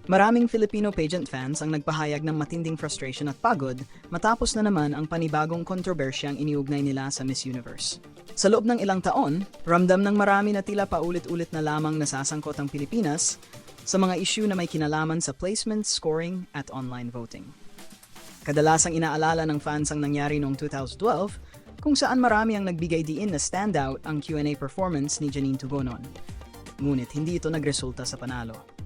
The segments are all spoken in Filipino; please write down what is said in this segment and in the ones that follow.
Maraming Filipino pageant fans ang nagpahayag ng matinding frustration at pagod matapos na naman ang panibagong kontrobersyang iniugnay nila sa Miss Universe. Sa loob ng ilang taon, ramdam ng marami na tila paulit-ulit na lamang nasasangkot ang Pilipinas sa mga issue na may kinalaman sa placement, scoring at online voting. Kadalasang inaalala ng fans ang nangyari noong 2012 kung saan marami ang nagbigay diin na standout ang Q&A performance ni Janine Tugonon. Ngunit hindi ito nagresulta sa panalo.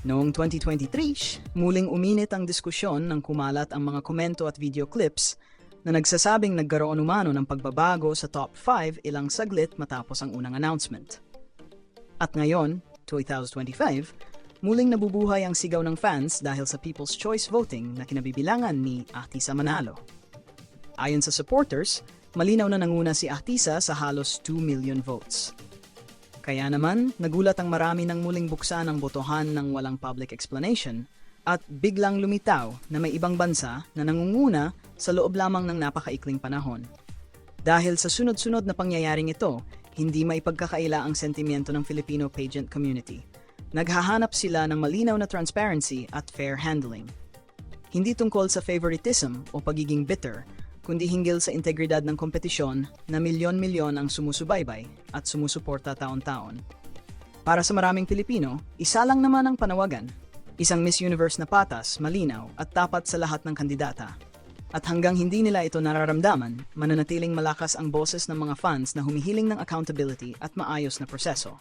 Noong 2023, muling uminit ang diskusyon nang kumalat ang mga komento at video clips na nagsasabing nagkaroon umano ng pagbabago sa top 5 ilang saglit matapos ang unang announcement. At ngayon, 2025, muling nabubuhay ang sigaw ng fans dahil sa People's Choice Voting na kinabibilangan ni Ahtisa Manalo. Ayon sa supporters, malinaw na nanguna si Ahtisa sa halos 2 million votes. Kaya naman, nagulat ang marami nang muling buksan ang botohan ng walang public explanation at biglang lumitaw na may ibang bansa na nangunguna sa loob lamang ng napakaikling panahon. Dahil sa sunod-sunod na pangyayaring ito, hindi maipagkakaila ang sentimiento ng Filipino pageant community. Naghahanap sila ng malinaw na transparency at fair handling. Hindi tungkol sa favoritism o pagiging bitter, kundi hinggil sa integridad ng kompetisyon na milyon-milyon ang sumusubaybay at sumusuporta taon-taon. Para sa maraming Pilipino, isa lang naman ang panawagan. Isang Miss Universe na patas, malinaw at tapat sa lahat ng kandidata. At hanggang hindi nila ito nararamdaman, mananatiling malakas ang boses ng mga fans na humihiling ng accountability at maayos na proseso.